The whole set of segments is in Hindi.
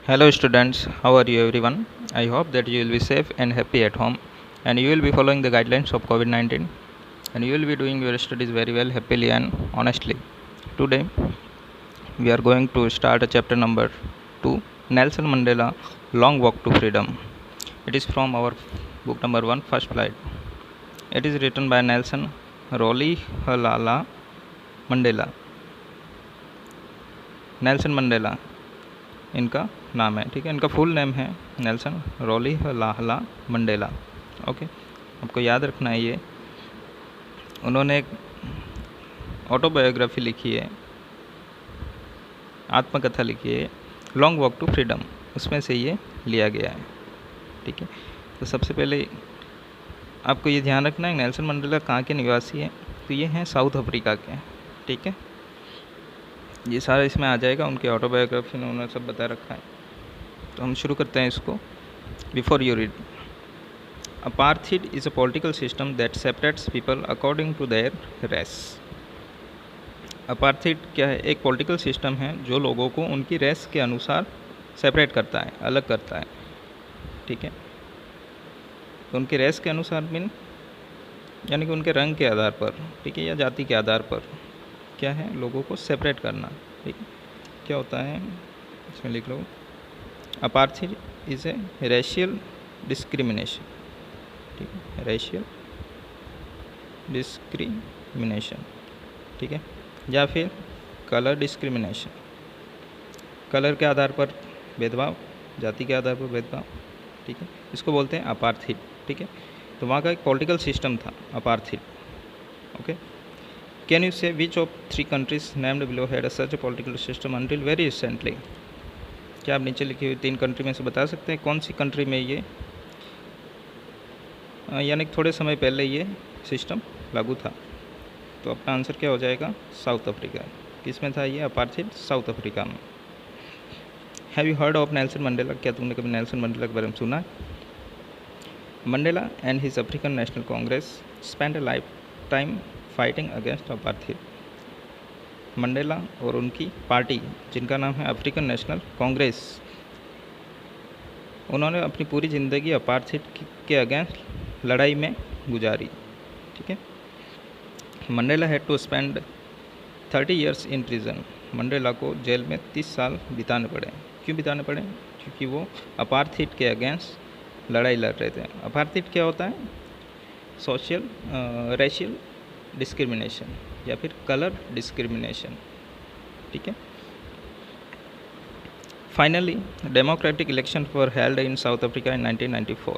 Hello students, how are you everyone? I hope that you will be safe and happy at home and you will be following the guidelines of COVID-19 and you will be doing your studies very well, happily and honestly. Today we are going to start a chapter number 2, Nelson Mandela Long Walk to Freedom. It is from our book number 1, First Flight. It is written by Nelson Rolihlahla Mandela. Nelson Mandela इनका नाम है, ठीक है। इनका फुल नेम है नेल्सन रोलिह्लाला मंडेला। ओके, आपको याद रखना है ये। उन्होंने एक ऑटोबायोग्राफी लिखी है, आत्मकथा लिखी है, लॉन्ग वॉक टू फ्रीडम, उसमें से ये लिया गया है, ठीक है। तो सबसे पहले आपको ये ध्यान रखना है नेल्सन मंडेला कहाँ के निवासी हैं, तो ये हैं साउथ अफ्रीका के, ठीक है। ये सारा इसमें आ जाएगा, उनकी ऑटोबायोग्राफी में उन्होंने सब बता रखा है। तो हम शुरू करते हैं इसको। Before you read, apartheid is a political system that separates people according to their race. Apartheid क्या है? एक पॉलिटिकल सिस्टम है जो लोगों को उनकी रेस के अनुसार सेपरेट करता है, अलग करता है, ठीक है। तो उनके रेस के अनुसार मीन यानी कि उनके रंग के आधार पर, ठीक है, या जाति के आधार पर क्या है, लोगों को सेपरेट करना, ठीक है। क्या होता है इसमें लिख लो, apartheid is a racial discrimination, ठीक है, रेशियल डिस्क्रिमिनेशन, ठीक है, या फिर कलर डिस्क्रिमिनेशन, कलर के आधार पर भेदभाव, जाति के आधार पर भेदभाव, ठीक है, इसको बोलते हैं अपार्थीड, ठीक है। तो वहाँ का एक पॉलिटिकल सिस्टम था अपार्थीड। ओके, कैन यू से which of 3 countries named below had such A political system until very recently? क्या आप नीचे लिखी हुई 3 कंट्री में से बता सकते हैं कौन सी कंट्री में ये यानी कि थोड़े समय पहले ये सिस्टम लागू था? तो अपना आंसर क्या हो जाएगा? South Africa. किस में था ये अपार्थीड? साउथ अफ्रीका में। Have you heard of Nelson Mandela? क्या तुमने कभी नेल्सन मंडेला के बारे में सुना है? Mandela and his African National Congress spend a life time fighting against apartheid. Mandela और उनकी पार्टी जिनका नाम है अफ्रीकन नेशनल कांग्रेस, उन्होंने अपनी पूरी ज़िंदगी अपार्थीड के अगेंस्ट लड़ाई में गुजारी, ठीक है। Mandela had to spend 30 years in prison. Mandela को जेल में 30 साल बिताने पड़े। क्यों बिताने पड़े? क्योंकि वो अपार्थीड के अगेंस्ट लड़ाई लड़ रहे थे। अपार्थीड क्या होता है? सोशल रेशियल डिस्क्रिमिनेशन या फिर कलर डिस्क्रिमिनेशन, ठीक है। Finally democratic election for held in south Africa in 1994।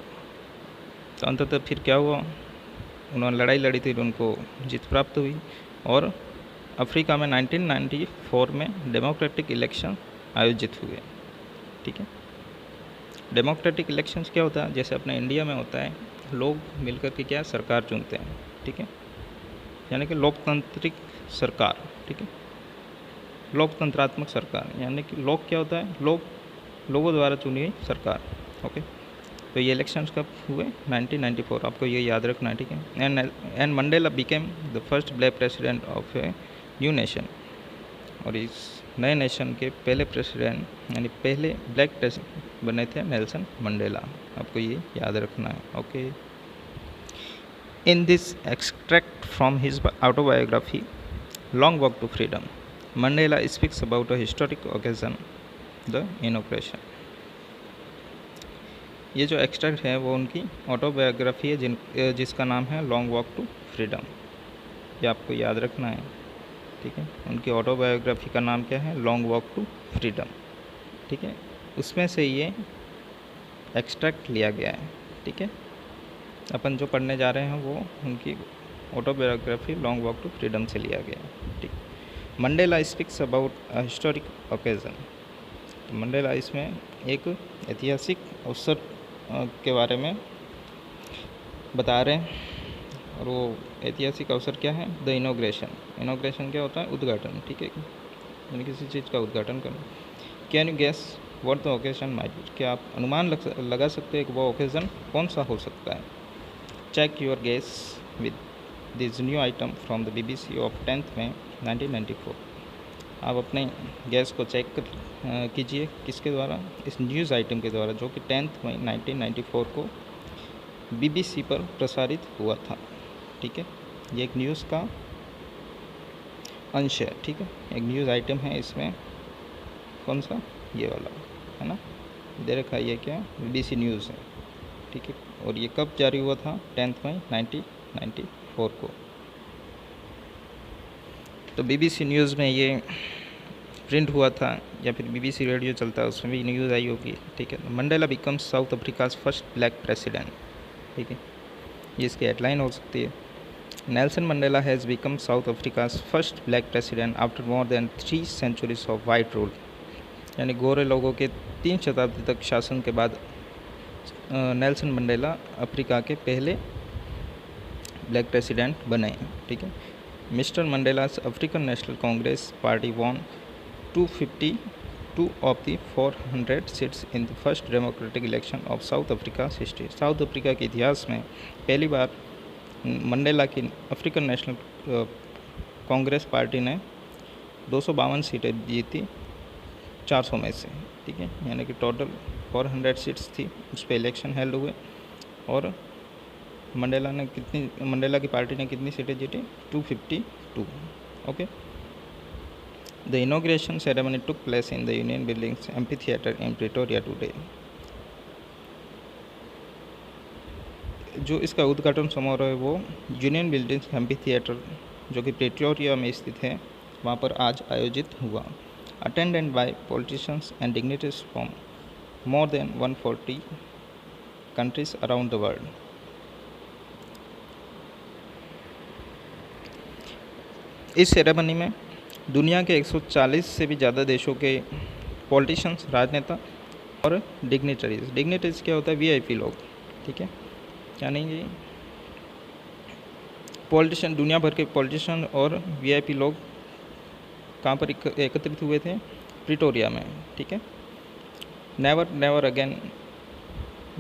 तो अंततः फिर क्या हुआ? उन्होंने लड़ाई लड़ी थी, उनको जीत प्राप्त हुई और अफ्रीका में 1994 में डेमोक्रेटिक इलेक्शन आयोजित हुए, ठीक है। डेमोक्रेटिक इलेक्शंस क्या होता है? जैसे अपने इंडिया में होता है, लोग मिलकर के क्या सरकार चुनते हैं, ठीक है, यानी कि लोकतांत्रिक सरकार, ठीक है, लोकतंत्रात्मक सरकार, यानी कि लोग क्या होता है? लोगों द्वारा चुनी गई सरकार। ओके, तो ये इलेक्शंस कब हुए? 1994, आपको ये याद रखना है, ठीक है। And Mandela became the first black president of a new nation, और इस नए नेशन के पहले प्रेसिडेंट यानी पहले ब्लैक प्रेसिडेंट बने थे नेल्सन मंडेला, आपको ये याद रखना है। Okay, in this extract from his autobiography Long Walk to Freedom, Mandela speaks about a historic occasion, the inauguration। ये जो एक्सट्रैक्ट है वो उनकी ऑटोबायोग्राफी है जिसका नाम है लॉन्ग वॉक टू फ्रीडम। ये आपको याद रखना है, ठीक है। उनकी ऑटोबायोग्राफी का नाम क्या है? लॉन्ग वॉक टू फ्रीडम, ठीक है। उसमें से ये एक्सट्रैक्ट लिया गया है, ठीक है। अपन जो पढ़ने जा रहे हैं वो उनकी autobiography Long Walk to Freedom से लिया गया है, ठीक। Mandela speaks about a historic occasion. तो मंडेला इसमें एक ऐतिहासिक अवसर के बारे में बता रहे हैं, और वो ऐतिहासिक अवसर क्या है? The inauguration. इनॉग्रेशन क्या होता है? उद्घाटन, ठीक है, यानी किसी चीज़ का उद्घाटन करना। Can you guess what the occasion might be? क्या आप अनुमान लगा सकते हैं कि वो ओकेज़न कौन सा हो सकता है? Check your guess with this new item from the BBC of 10th May 1994। आप अपने गैस को चेक कीजिए किसके द्वारा, इस न्यूज़ आइटम के द्वारा, जो कि 10 मई 1994 को BBC पर प्रसारित हुआ था। ठीक है, ये एक न्यूज़ का अंश है। ठीक है, एक न्यूज़ आइटम है, इसमें कौन सा, ये वाला है ना, दे रखा है, ये क्या BBC न्यूज़ है। ठीक है, और ये कब जारी हुआ था, 10 मई 1994 को। तो BBC न्यूज़ में ये प्रिंट हुआ था, या फिर BBC रेडियो चलता है, उसमें भी न्यूज़ आई होगी। ठीक है, Mandela becomes South Africa's first black president. ठीक है, ये इसकी हेडलाइन हो सकती है। Nelson Mandela has become South Africa's first black president after more than 3 centuries of white rule. यानी गोरे लोगों के 3 शताब्दी तक शासन के बाद नेल्सन मंडेला अफ्रीका के पहले ब्लैक प्रेसिडेंट बने। ठीक है, mister Mandela's African National Congress party won 252 of the 400 seats in the first democratic election of South Africa history. South Africa के इतिहास में पहली बार मंडेला की अफ्रीकन नेशनल कांग्रेस पार्टी ने 252 सीटें जीती 400 में से। ठीक है, यानी कि टोटल 400 सीट्स थी, उस पर इलेक्शन हेल्ड हुए, और मंडेला की पार्टी ने कितनी सीटें जीती, 252। Okay, the inauguration ceremony took place in the union buildings amphitheatre in Pretoria today. जो इसका उद्घाटन समारोह है वो यूनियन बिल्डिंग्स एम्फीथिएटर, जो कि प्रिटोरिया में स्थित है, वहाँ पर आज आयोजित हुआ। Attended by politicians and dignitaries from more than 140 countries around the world. इस सेरेमनी में दुनिया के 140 से भी ज़्यादा देशों के पॉलिटिशियंस, राजनेता और डिग्निटरीज क्या होता है, VIP लोग। ठीक है, यानी कि पॉलिटिशियन, दुनिया भर के पॉलिटिशियन और VIP लोग कहाँ पर एकत्रित हुए थे, प्रिटोरिया में। ठीक है, never again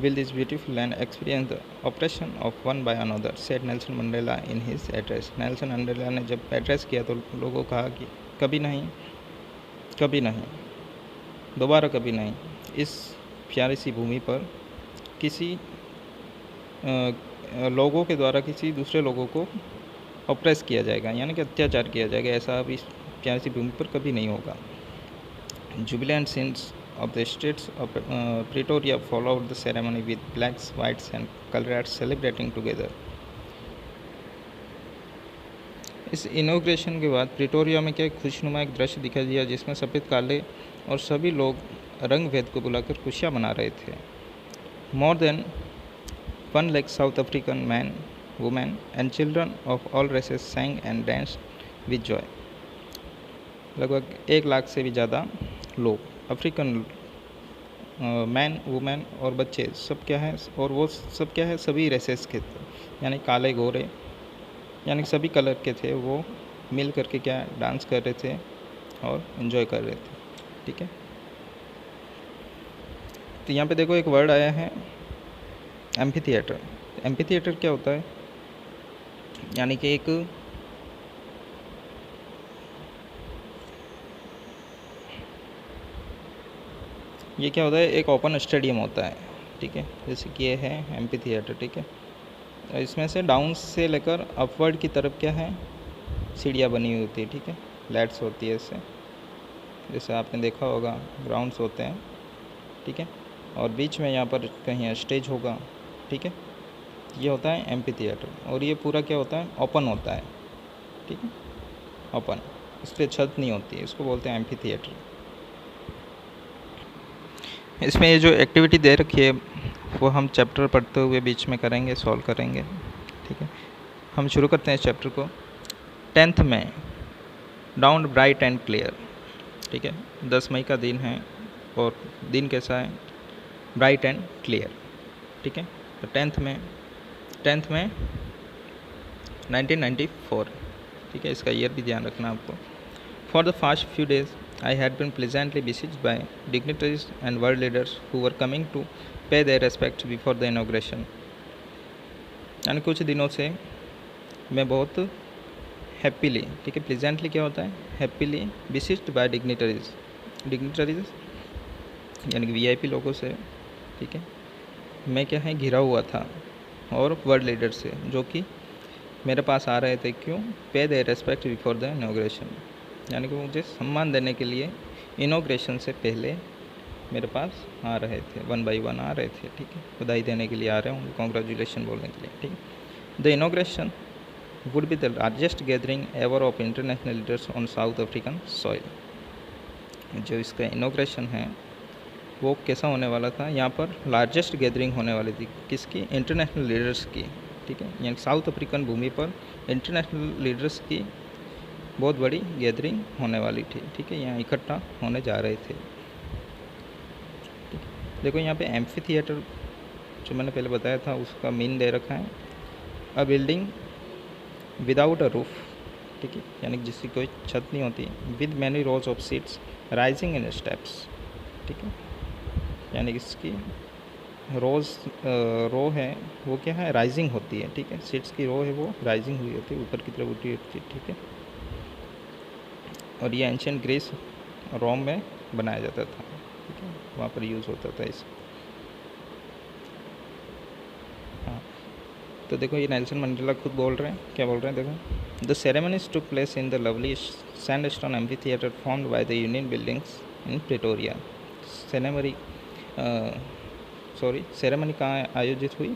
will this beautiful land experience the oppression of one by another, said Nelson Mandela in his address। Nelson Mandela ने जब एड्रेस किया तो लोगों कहा कि कभी नहीं, दोबारा कभी नहीं, इस प्यारी सी भूमि पर किसी लोगों के द्वारा किसी दूसरे लोगों को ऑप्रेस किया जाएगा, यानी कि अत्याचार किया जाएगा, ऐसा अब इस प्यारी सी भूमि पर कभी नहीं होगा। Jubilant scenes of the streets of Pretoria followed the ceremony with blacks, whites and colorads celebrating together। इस इनॉग्रेशन के बाद प्रिटोरिया में क्या खुशनुमा एक दृश्य दिखाई दिया, जिसमें सफ़ेद, काले और सभी लोग रंग भेद को बुलाकर खुशियाँ मना रहे थे। More than 1 lakh South African man, women and children of all races sang and danced with joy। लगभग 1 लाख से भी ज़्यादा लोग, अफ्रीकन मैन, वुमेन और बच्चे, सब क्या है, और वो सब क्या है, सभी रेसेस के थे, यानी काले, गोरे, यानी सभी कलर के थे, वो मिल करके क्या डांस कर रहे थे और एंजॉय कर रहे थे। ठीक है, तो यहाँ पे देखो एक वर्ड आया है एम्फीथिएटर। एम्फीथिएटर क्या होता है, यानी कि एक ये क्या होता है, एक ओपन स्टेडियम होता है। ठीक है, जैसे कि ये है एम्फीथिएटर। ठीक है, इसमें से डाउन से लेकर अपवर्ड की तरफ क्या है, सीढ़ियाँ बनी हुई होती है। ठीक है, फ्लैट्स होती है इससे, जैसे आपने देखा होगा ग्राउंड्स होते हैं। ठीक है, और बीच में यहाँ पर कहीं स्टेज होगा। ठीक है, ये होता है एम्फीथिएटर, और ये पूरा क्या होता है, ओपन होता है। ठीक है, ओपन, इस पर छत नहीं होती है, इसको बोलते हैं एम्फीथिएटर। इसमें ये जो एक्टिविटी दे रखी है वो हम चैप्टर पढ़ते हुए बीच में करेंगे, सॉल्व करेंगे। ठीक है, हम शुरू करते हैं इस चैप्टर को। 10th में डाउन ब्राइट एंड क्लियर। ठीक है, 10 मई का दिन है, और दिन कैसा है, ब्राइट एंड क्लियर। ठीक है, तो 10th में 1994। ठीक है, इसका ईयर भी ध्यान रखना आपको। For the fast few days I had been pleasantly besieged by dignitaries and world leaders who were coming to pay their respects before the inauguration। यानी कुछ दिनों से मैं बहुत हैप्पीली, ठीक है। प्लीजेंटली क्या होता है? हैप्पीली बिसिस्ड बाय डिग्निटरीज, डिग्निटरीज यानी कि वीआईपी लोगों से, ठीक है। मैं क्या है, घिरा हुआ था, और वर्ल्ड लीडर से, जो कि मेरे पास आ रहे थे। क्यों? पे दे रेस्पेक्ट बिफोर द इनॉग्रेशन, यानी कि मुझे सम्मान देने के लिए इनॉग्रेशन से पहले मेरे पास आ रहे थे, 1 बाय 1 आ रहे थे, ठीक है। बधाई देने के लिए आ रहे होंगे, कॉन्ग्रेचुलेशन बोलने के लिए, ठीक है। The inauguration would be the largest gathering ever of international leaders on south African soil. जो इसका इनॉग्रेशन है वो कैसा होने वाला था? यहाँ पर लार्जेस्ट गैदरिंग होने वाली थी, किसकी? इंटरनेशनल लीडर्स की, ठीक है। यानी साउथ अफ्रीकन भूमि पर इंटरनेशनल लीडर्स की बहुत बड़ी गैदरिंग होने वाली थी, ठीक है। यहाँ इकट्ठा होने जा रहे थे, ठीक है। देखो यहाँ पे एम्फी थिएटर जो मैंने पहले बताया था उसका मीन दे रखा है, अ बिल्डिंग विदाउट अ रूफ, ठीक है, यानी कि जिसकी कोई छत नहीं होती, with many rose of seats rising in steps, ठीक है। यानी कि इसकी रो है वो क्या है? राइजिंग होती है, ठीक है। सीट्स की रो है वो राइजिंग हुई होती है, ऊपर की तरफ उठी होती है, ठीक है। और ये एंशियंट ग्रीस रोम में बनाया जाता था, ठीक है, वहाँ पर यूज़ होता था इस। हाँ, तो देखो ये नेल्सन मंडेला खुद बोल रहे हैं, क्या बोल रहे हैं देखो। The ceremonies took place in the lovely sandstone amphi theatre formed by the union buildings in Pretoria. Ceremony कहाँ आयोजित हुई?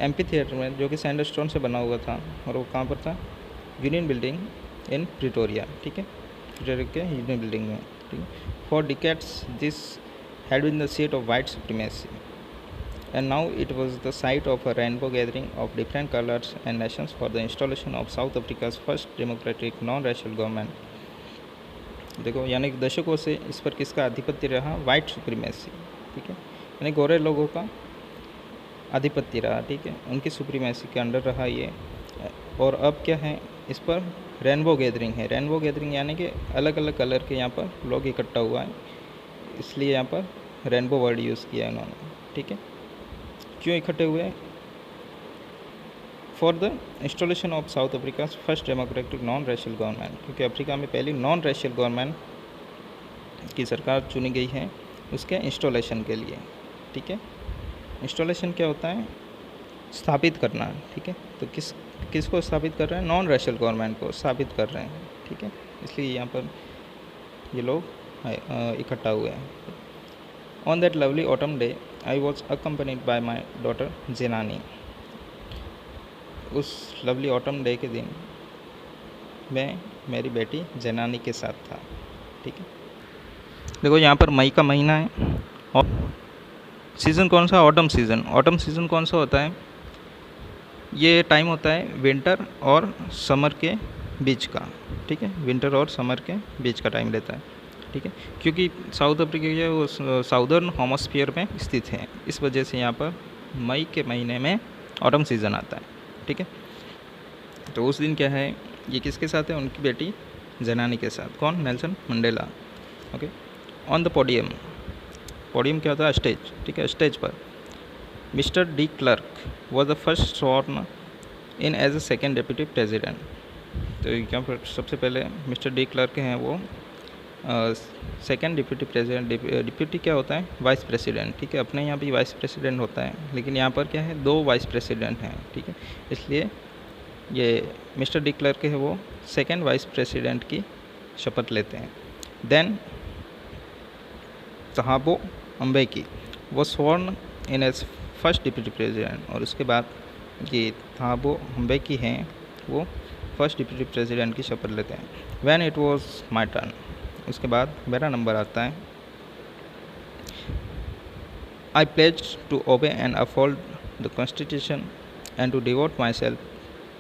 एम्फी थिएटर में, जो कि सैंडस्टोन से बना हुआ था, और वो कहाँ पर था? यूनियन बिल्डिंग इन प्रिटोरिया, ठीक है, प्रिटोरिया के यूनियन बिल्डिंग में, ठीक है। For decades this had been the seat of white supremacy and now it was the site of a rainbow gathering of different colors and nations for the installation of South Africa's first democratic non-racial government। देखो यानी कि दशकों से इस पर किसका आधिपत्य रहा? वाइट सुप्रीमेसी, ठीक है, यानी गोरे लोगों का आधिपत्य रहा, ठीक है, उनकी सुप्रीमेसी के अंडर रहा ये। और अब क्या है, इस पर रेनबो गैदरिंग है। रेनबो गैदरिंग यानी कि अलग अलग कलर के यहाँ पर लोग इकट्ठा हुआ है, इसलिए यहाँ पर रेनबो वर्ड यूज़ किया है उन्होंने, ठीक है। क्यों इकट्ठे हुए? For the installation of South Africa first democratic non racial government, क्योंकि अफ्रीका में पहली नॉन रेशियल गवर्नमेंट की सरकार चुनी गई है उसके इंस्टॉलेशन के लिए, ठीक है। इंस्टॉलेशन क्या होता है? स्थापित करना, ठीक है। तो किसको स्थापित कर रहे हैं? नॉन रेशियल गवर्नमेंट को स्थापित कर रहे हैं, ठीक है, इसलिए यहाँ पर ये लोग इकट्ठा हुए हैं। On that lovely autumn day I was accompanied by my daughter Janani. उस लवली ऑटम डे के दिन मैं मेरी बेटी जेनानी के साथ था, ठीक है। देखो यहाँ पर मई का महीना है, और सीज़न कौन सा? Autumn season. ऑटम सीज़न कौन सा होता है? ये टाइम होता है विंटर और समर के बीच का, ठीक है, विंटर और समर के बीच का टाइम रहता है, ठीक है। क्योंकि साउथ अफ्रीका जो है वो साउदर्न हेमिस्फीयर में स्थित है, इस वजह से यहाँ पर मई के महीने में ऑटम सीज़न आता है, ठीक है। तो उस दिन क्या है, ये किसके साथ है? उनकी बेटी जेनानी के साथ। कौन? Nelson Mandela, okay. On the podium, podium क्या होता है? स्टेज, ठीक है। स्टेज पर mister de Klerk was the first sworn in as a second deputy president. तो यहाँ पर सबसे पहले मिस्टर डी क्लर्क हैं वो सेकेंड डिप्यूटी प्रेसिडेंट। डिप्यूटी क्या होता है? वाइस प्रेसिडेंट, ठीक है। अपने यहाँ भी वाइस प्रेसिडेंट होता है, लेकिन यहाँ पर क्या है? 2 वाइस प्रेसिडेंट हैं, ठीक है। इसलिए ये मिस्टर डी क्लर्क है वो सेकेंड वाइस प्रेसिडेंट की शपथ लेते हैं। देन तहाबो अम्बेकी वो स्वर्ण इन एज फर्स्ट डिप्यूटी प्रेसिडेंट, और उसके बाद ये तहाबो अम्बेकी हैं वो फर्स्ट डिप्यूटी प्रेसिडेंट की शपथ लेते हैं। When it was my turn, उसके बाद मेरा नंबर आता है। I pledge to obey and uphold the constitution and to devote myself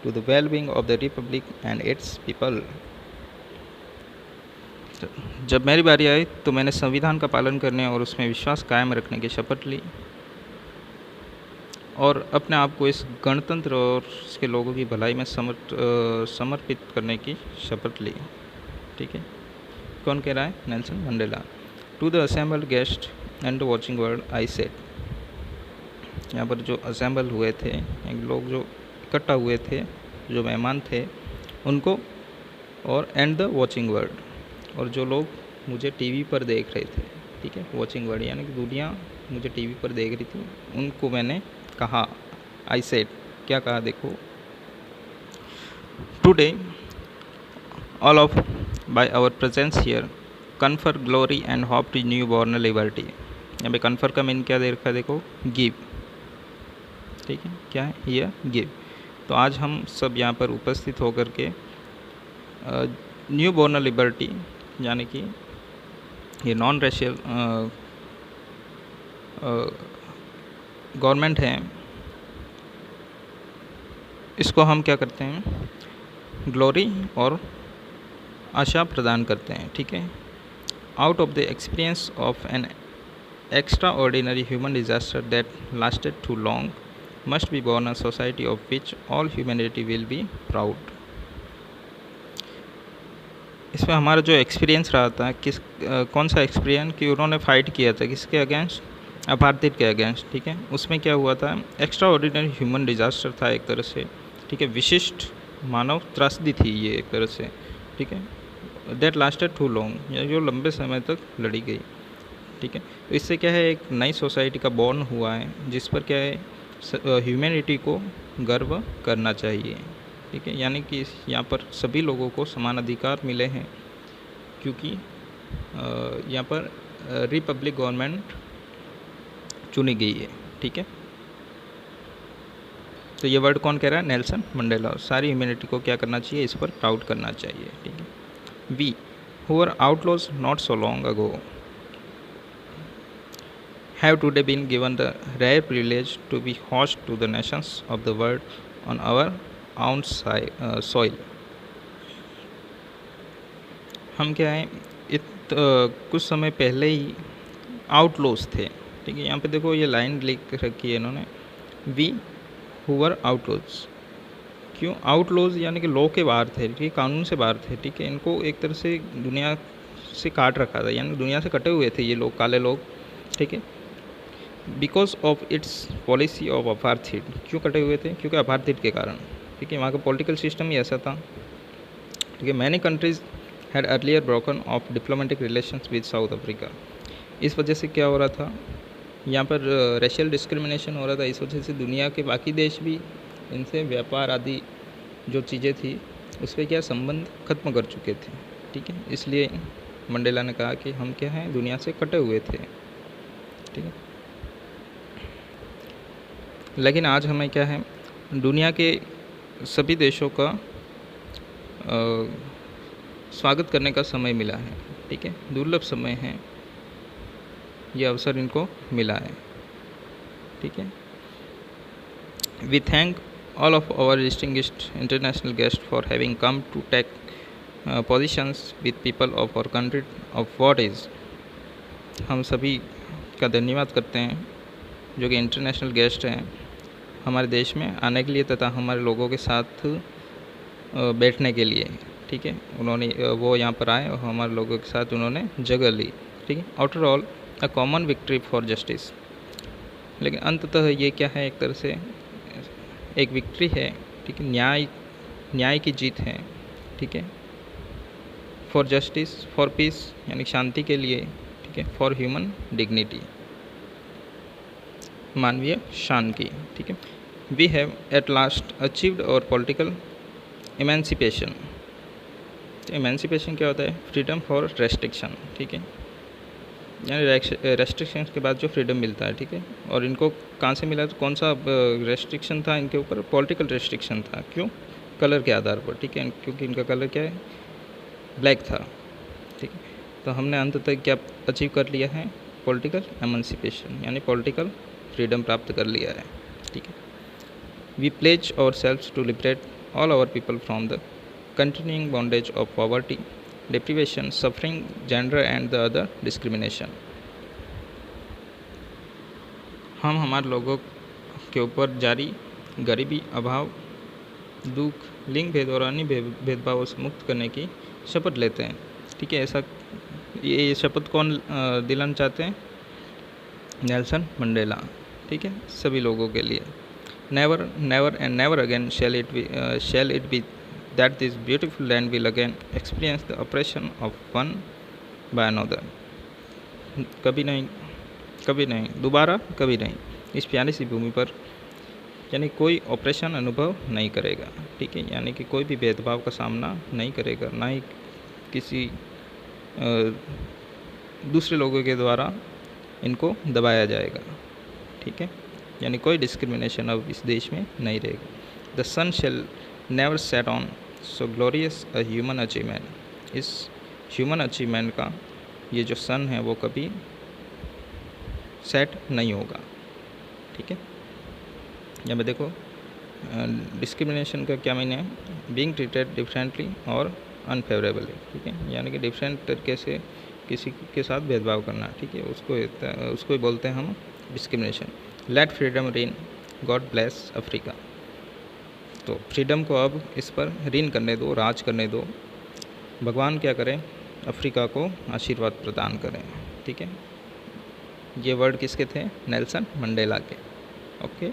to the well being of the republic and its people. जब मेरी बारी आई तो मैंने संविधान का पालन करने और उसमें विश्वास कायम रखने की शपथ ली, और अपने आप को इस गणतंत्र और इसके लोगों की भलाई में समर्पित करने की शपथ ली, ठीक है। कौन कह रहा है? Nelson Mandela. To the assembled guest and the watching world I said, यहाँ पर जो असेंबल हुए थे, लोग जो इकट्ठा हुए थे जो मेहमान थे उनको, और एंड द वॉचिंग वर्ल्ड, और जो लोग मुझे टीवी पर देख रहे थे, ठीक है, वॉचिंग वर्ल्ड यानी कि दुनिया मुझे टीवी पर देख रही थी, उनको मैंने कहा, आई सेड, क्या कहा देखो, today all of by our presence here confer glory and hope to new born liberty. यहाँ पे कन्फर का मीन क्या दे रखा है देखो, गिव, ठीक है, क्या है, हियर गिव। तो आज हम सब यहाँ पर उपस्थित होकर के न्यू बॉर्न लिबर्टी यानी कि ये नॉन रेशियल गवर्नमेंट है, इसको हम क्या करते हैं, ग्लोरी और आशा प्रदान करते हैं, ठीक है। Out of the experience of an extraordinary human disaster that lasted too long must be born a society of which all humanity will be proud. इसमें हमारा जो एक्सपीरियंस रहा था, कौन सा एक्सपीरियंस कि उन्होंने फ़ाइट किया था किसके अगेंस्ट, अपार्थिव के अगेंस्ट, ठीक है। उसमें क्या हुआ था, एक्स्ट्रा ऑर्डिनरी ह्यूमन डिजास्टर था एक तरह से, ठीक है, विशिष्ट मानव त्रासदी थी ये एक तरह से, ठीक है, दैट लास्टेड टू लॉन्ग, या जो लंबे समय तक लड़ी गई, ठीक है। तो इससे क्या है, एक नई सोसाइटी का बॉर्न हुआ है जिस पर क्या है, ह्यूमैनिटी को गर्व करना चाहिए, ठीक है, यानी कि यहाँ पर सभी लोगों को समान अधिकार मिले हैं, क्योंकि यहाँ पर रिपब्लिक गवर्नमेंट चुनी गई है, ठीक है। तो ये वर्ड कौन कह रहा है, नेल्सन मंडेला, और सारी ह्यूमैनिटी को क्या करना चाहिए, इस पर प्राउड करना चाहिए, ठीक है। We who were outlaws not so long ago have today been given the rare privilege to be host to the nations of the world on our own soil। हम क्या है, कुछ समय पहले ही आउटलॉज थे, ठीक है। यहाँ पे देखो ये लाइन लिख रखी है इन्होंने, वी हु वर आउटलॉज, क्यों आउटलॉज, यानी कि लॉ के बाहर थे, ठीक है, कानून से बाहर थे, ठीक है, इनको एक तरह से दुनिया से काट रखा था, यानी दुनिया से कटे हुए थे ये लोग, काले लोग, ठीक है, because of its policy of apartheid. क्यों कटे हुए थे, क्योंकि अपार्थिड के कारण, ठीक है, वहाँ का पॉलिटिकल सिस्टम ही ऐसा था, ठीक है। Many countries had earlier broken of diplomatic relations with south Africa. इस वजह से क्या हो रहा था, यहाँ पर रेशियल डिस्क्रिमिनेशन हो रहा था, इस वजह से दुनिया के बाकी देश भी इनसे व्यापार आदि जो चीज़ें थी उस पर क्या संबंध खत्म कर चुके थे, ठीक है। इसलिए मंडेला ने कहा कि हम क्या हैं, दुनिया से कटे हुए थे, ठीक है। लेकिन आज हमें क्या है, दुनिया के सभी देशों का स्वागत करने का समय मिला है, ठीक है, दुर्लभ समय है, ये अवसर इनको मिला है, ठीक है। We thank all of our distinguished international guest for having come to take positions with people of our country of what is. हम सभी का धन्यवाद करते हैं जो कि इंटरनेशनल गेस्ट हैं हमारे देश में आने के लिए तथा हमारे लोगों के साथ बैठने के लिए, ठीक है। उन्होंने वो यहाँ पर आए और हमारे लोगों के साथ उन्होंने जगह ली, ठीक है। After all a common victory for justice, लेकिन अंततः ये क्या है, एक तरह से एक विक्ट्री है, ठीक है, न्याय की जीत है, ठीक है। फॉर जस्टिस, फॉर पीस यानी शांति के लिए, ठीक है, फॉर ह्यूमन डिग्निटी मानवीय शान की, ठीक है। We have at last achieved our political emancipation. तो इमेंसिपेशन क्या होता है, फ्रीडम फॉर रेस्ट्रिक्शन, ठीक है, यानी रेस्ट्रिक्शन के बाद जो फ्रीडम मिलता है, ठीक है। और इनको कहाँ से मिला, तो कौन सा रेस्ट्रिक्शन था इनके ऊपर, पॉलिटिकल रेस्ट्रिक्शन था, क्यों, कलर के आधार पर, ठीक है, क्योंकि इनका कलर क्या है, ब्लैक था, ठीक है। तो हमने अंत तक क्या अचीव कर लिया है, पॉलिटिकल एमेंसिपेशन यानी पॉलिटिकल फ्रीडम प्राप्त कर लिया है, ठीक है। We pledge ourselves to liberate all our people from the continuing bondage of poverty, deprivation, suffering, gender and the other discrimination। हम हमारे लोगों के ऊपर जारी गरीबी, अभाव, दुख, लिंग भेद और अन्य भेदभावों से मुक्त करने की शपथ लेते हैं, ठीक है। ऐसा ये शपथ कौन दिलाना चाहते हैं, नेल्सन मंडेला, ठीक है, सभी लोगों के लिए। Never, never, and never again shall it be that this beautiful land will again experience the oppression of one by another. कभी नहीं, कभी नहीं, दोबारा कभी नहीं, इस प्यारी सी भूमि पर यानी कोई ऑपरेशन अनुभव नहीं करेगा। ठीक है, यानी कि कोई भी भेदभाव का सामना नहीं करेगा, ना ही किसी दूसरे लोगों के द्वारा इनको दबाया जाएगा। ठीक है, यानी कोई डिस्क्रिमिनेशन अब इस देश में नहीं रहेगा। The sun shall never set on so glorious a human achievement. इस ह्यूमन अचीवमेंट का ये जो सन है वो कभी सेट नहीं होगा। ठीक है, यहाँ पे देखो डिस्क्रिमिनेशन का क्या मीन है, बीइंग ट्रीटेड डिफरेंटली और अनफेवरेबली। ठीक है, यानी कि डिफरेंट तरीके से किसी के साथ भेदभाव करना। ठीक है, उसको ही बोलते हैं हम discrimination. Let freedom reign, God bless Africa. तो फ्रीडम को अब इस पर रीन करने दो, राज करने दो। भगवान क्या करें, अफ्रीका को आशीर्वाद प्रदान करें। ठीक है, ये वर्ड किसके थे, नेल्सन मंडेला के। ओके।